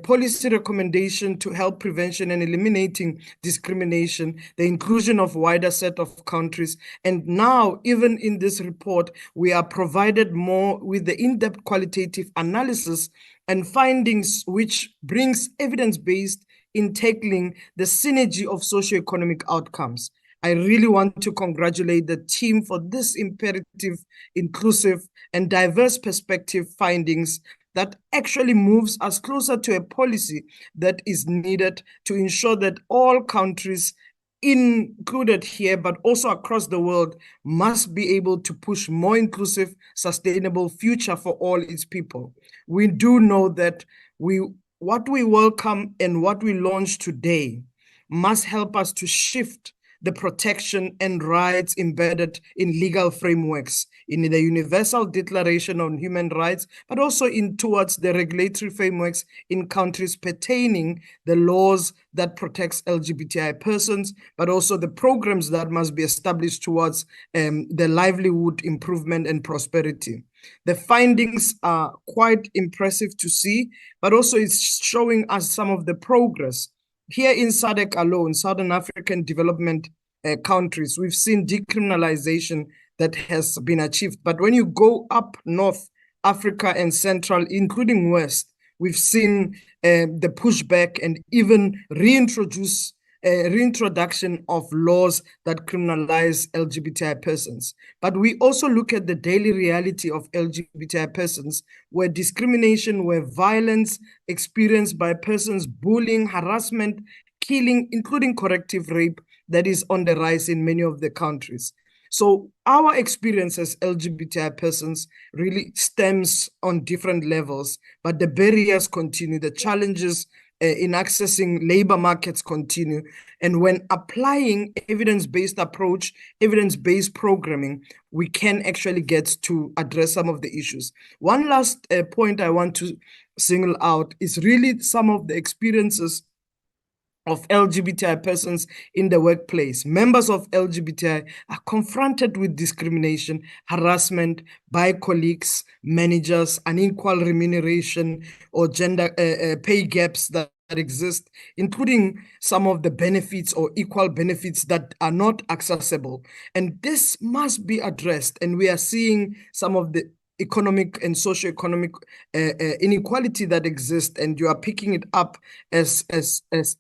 [SPEAKER 9] policy recommendation to help prevention and eliminating discrimination, the inclusion of wider set of countries, and now even in this report, we are provided more with the in-depth qualitative analysis and findings which brings evidence-based in tackling the synergy of socioeconomic outcomes. I really want to congratulate the team for this imperative, inclusive, and diverse perspective findings that actually moves us closer to a policy that is needed to ensure that all countries included here, but also across the world, must be able to push more inclusive, sustainable future for all its people. We do know that what we welcome and what we launch today must help us to shift the protection and rights embedded in legal frameworks, in the Universal Declaration on Human Rights, but also towards the regulatory frameworks in countries pertaining the laws that protects LGBTI persons, but also the programs that must be established towards the livelihood improvement and prosperity. The findings are quite impressive to see, but also it's showing us some of the progress. Here in SADC alone, Southern African development countries, we've seen decriminalization that has been achieved. But when you go up North Africa and Central, including West, we've seen the pushback and even reintroduction of laws that criminalize LGBTI persons. But we also look at the daily reality of LGBTI persons, where discrimination, where violence experienced by persons, bullying, harassment, killing, including corrective rape, that is on the rise in many of the countries. So our experience as LGBTI persons really stems on different levels, but the barriers continue, the challenges in accessing labor markets continue. And when applying evidence-based approach, evidence-based programming, we can actually get to address some of the issues. One last point I want to single out is really some of the experiences of LGBTI persons in the workplace. Members of LGBTI are confronted with discrimination, harassment by colleagues, managers, unequal remuneration, or gender pay gaps that exist, including some of the benefits or equal benefits that are not accessible. And this must be addressed. And we are seeing some of the economic and socioeconomic inequality that exists, and you are picking it up as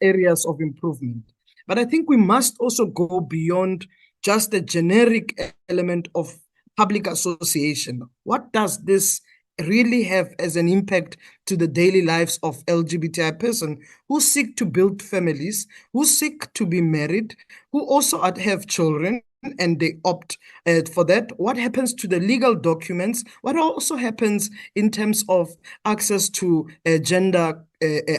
[SPEAKER 9] areas of improvement. But I think we must also go beyond just the generic element of public association. What does this really have as an impact to the daily lives of LGBTI persons who seek to build families, who seek to be married, who also have children, and they opt for that? What happens to the legal documents? What also happens in terms of access to gender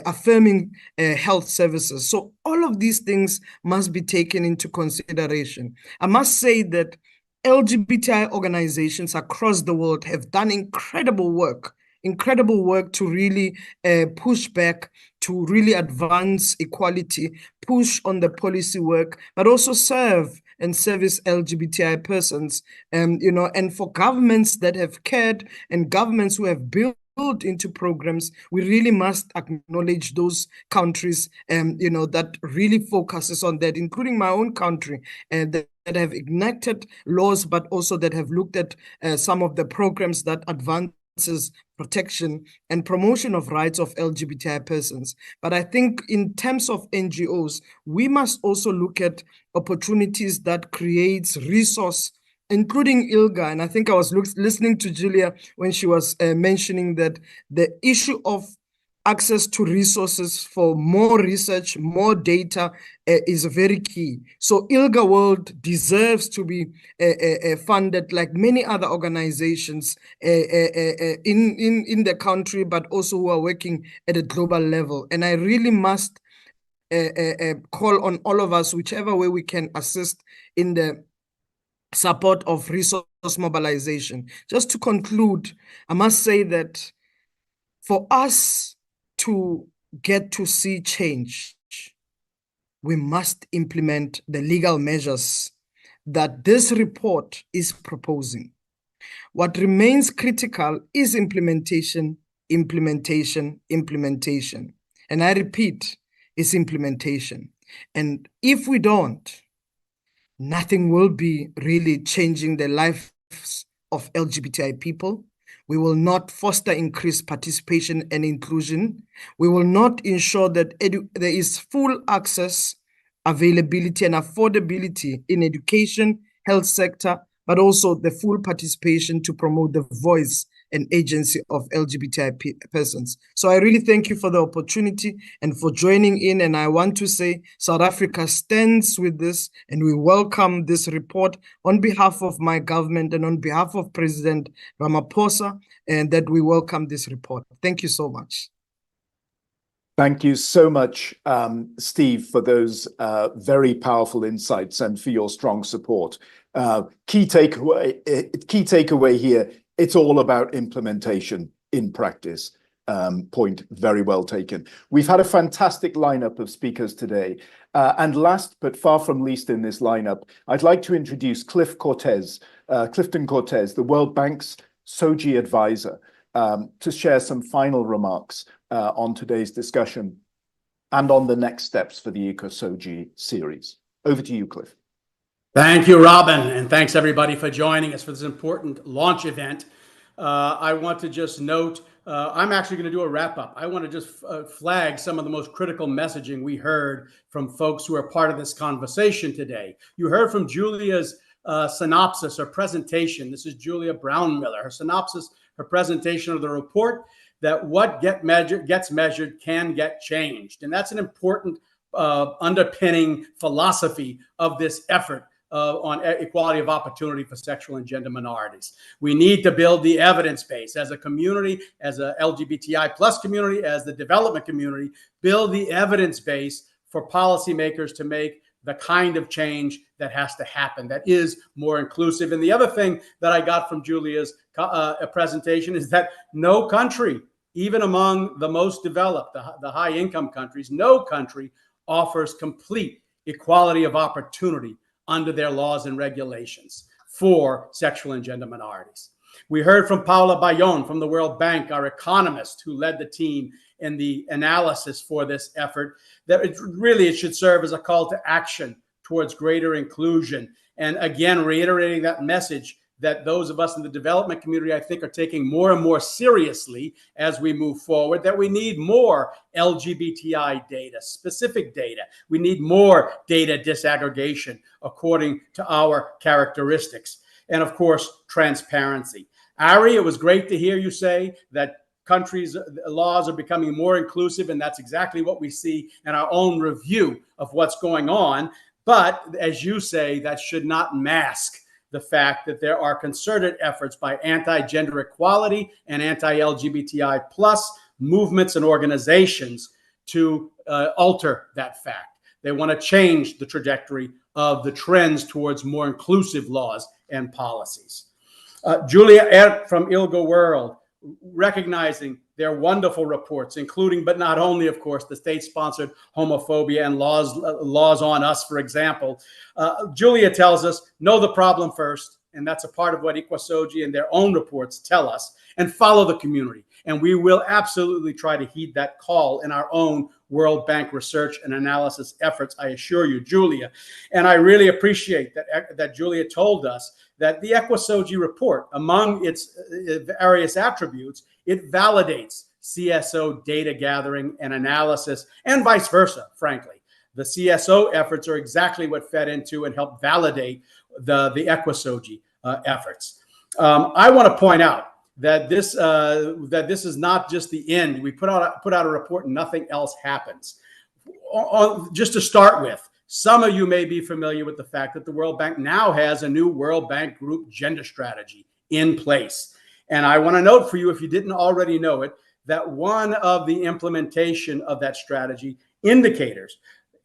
[SPEAKER 9] affirming health services? So all of these things must be taken into consideration. I must say that LGBTI organizations across the world have done incredible work to really push back, to really advance equality, push on the policy work, but also serve and service LGBTI persons, and for governments that have cared and governments who have built into programs, we really must acknowledge those countries, that really focuses on that, including my own country, that have enacted laws, but also that have looked at some of the programs that advances protection and promotion of rights of LGBTI persons. But I think in terms of NGOs, we must also look at opportunities that creates resource, including ILGA. And I think I was listening to Julia when she was mentioning that the issue of access to resources for more research, more data is very key. So ILGA World deserves to be funded like many other organizations in the country, but also who are working at a global level. And I really must call on all of us, whichever way we can assist in the support of resource mobilization. Just to conclude, I must say that for us to get to see change, we must implement the legal measures that this report is proposing. What remains critical is implementation. And I repeat, it's implementation. And if we don't, nothing will be really changing the lives of LGBTI people. We will not foster increased participation and inclusion. We will not ensure that there is full access, availability, and affordability in education, health sector, but also the full participation to promote the voice and agency of LGBTI persons. So I really thank you for the opportunity and for joining in. And I want to say South Africa stands with this, and we welcome this report on behalf of my government and on behalf of President Ramaphosa, and that we welcome this report. Thank you so much.
[SPEAKER 1] Thank you so much, Steve, for those very powerful insights and for your strong support. Key takeaway here, it's all about implementation in practice. Point very well taken. We've had a fantastic lineup of speakers today. And last but far from least in this lineup, I'd like to introduce Clifton Cortez, the World Bank's SOGI advisor, to share some final remarks on today's discussion and on the next steps for the EcoSOGI series. Over to you, Cliff.
[SPEAKER 10] Thank you, Robin, and thanks everybody for joining us for this important launch event. I want to just note, I'm actually going to do a wrap-up. I want to just flag some of the most critical messaging we heard from folks who are part of this conversation today. You heard from Julia's synopsis or presentation. This is Julia Brownmiller. Her synopsis, her presentation of the report, that what gets measured can get changed. And that's an important underpinning philosophy of this effort on equality of opportunity for sexual and gender minorities. We need to build the evidence base as a community, as a LGBTI plus community, as the development community, build the evidence base for policymakers to make the kind of change that has to happen, that is more inclusive. And the other thing that I got from Julia's presentation is that no country, even among the most developed, the high income countries, no country offers complete equality of opportunity under their laws and regulations for sexual and gender minorities. We heard from Paula Bayon from the World Bank, our economist who led the team in the analysis for this effort, that it should serve as a call to action towards greater inclusion. And again, reiterating that message that those of us in the development community, I think, are taking more and more seriously as we move forward, that we need more LGBTI data, specific data. We need more data disaggregation according to our characteristics. And of course, transparency. Ari, it was great to hear you say that countries' laws are becoming more inclusive, and that's exactly what we see in our own review of what's going on. But as you say, that should not mask the fact that there are concerted efforts by anti-gender equality and anti-LGBTI plus movements and organizations to alter that fact. They want to change the trajectory of the trends towards more inclusive laws and policies. Julia Ert from ILGA World, recognizing their wonderful reports, including, but not only, of course, the state-sponsored homophobia and laws on us, for example. Julia tells us, know the problem first, and that's a part of what Ikuasoji and their own reports tell us, and follow the community. And we will absolutely try to heed that call in our own World Bank research and analysis efforts, I assure you, Julia. And I really appreciate that Julia told us that the Ikuasoji report, among its various attributes, it validates CSO data gathering and analysis, and vice versa, frankly. The CSO efforts are exactly what fed into and helped validate the Ikuasoji efforts. I want to point out that this is not just the end. We put out a report and nothing else happens. Just to start with, some of you may be familiar with the fact that the World Bank now has a new World Bank Group gender strategy in place. And I want to note for you, if you didn't already know it, that one of the implementation of that strategy indicators,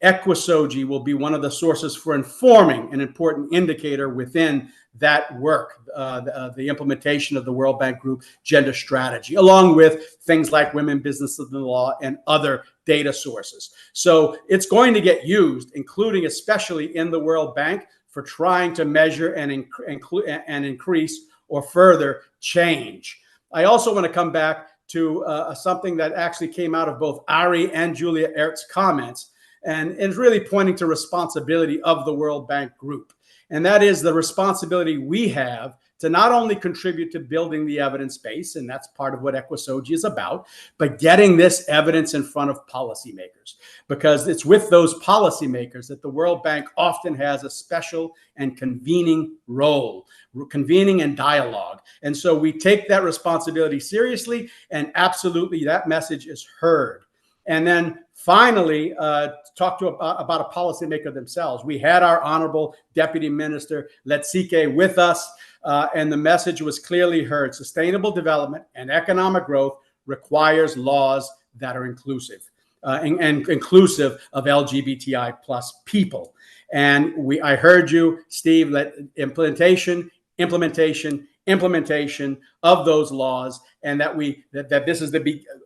[SPEAKER 10] Ikuasoji will be one of the sources for informing an important indicator within that work, the implementation of the World Bank Group gender strategy, along with things like women, business and the law, and other data sources. So it's going to get used, including especially in the World Bank, for trying to measure and increase or further change. I also want to come back to something that actually came out of both Ari and Julia Ert's comments, and is really pointing to responsibility of the World Bank Group. And that is the responsibility we have to not only contribute to building the evidence base, and that's part of what Ikuasoji is about, but getting this evidence in front of policymakers, because it's with those policymakers that the World Bank often has a special and convening role, convening and dialogue. And so we take that responsibility seriously, and absolutely that message is heard. And then finally, talk to about a policymaker themselves. We had our Honorable Deputy Minister Letsike with us, and the message was clearly heard. Sustainable development and economic growth requires laws that are inclusive and inclusive of LGBTI plus people. And I heard you, Steve, implementation of those laws, and that this is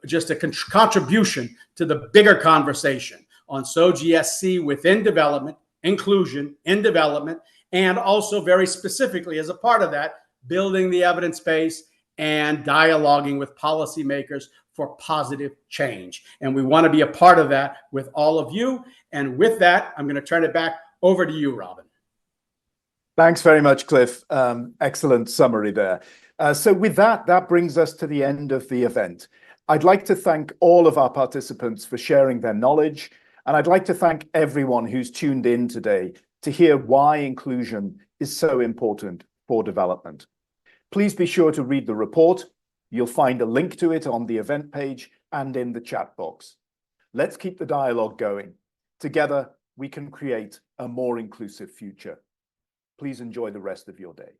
[SPEAKER 10] just a contribution to the bigger conversation on SOGSC within development, inclusion in development, and also very specifically as a part of that, building the evidence base and dialoguing with policymakers for positive change. And we want to be a part of that with all of you. And with that, I'm going to turn it back over to you, Robin.
[SPEAKER 1] Thanks very much, Cliff. Excellent summary there. So with that brings us to the end of the event. I'd like to thank all of our participants for sharing their knowledge, and I'd like to thank everyone who's tuned in today to hear why inclusion is so important for development. Please be sure to read the report. You'll find a link to it on the event page and in the chat box. Let's keep the dialogue going. Together, we can create a more inclusive future. Please enjoy the rest of your day.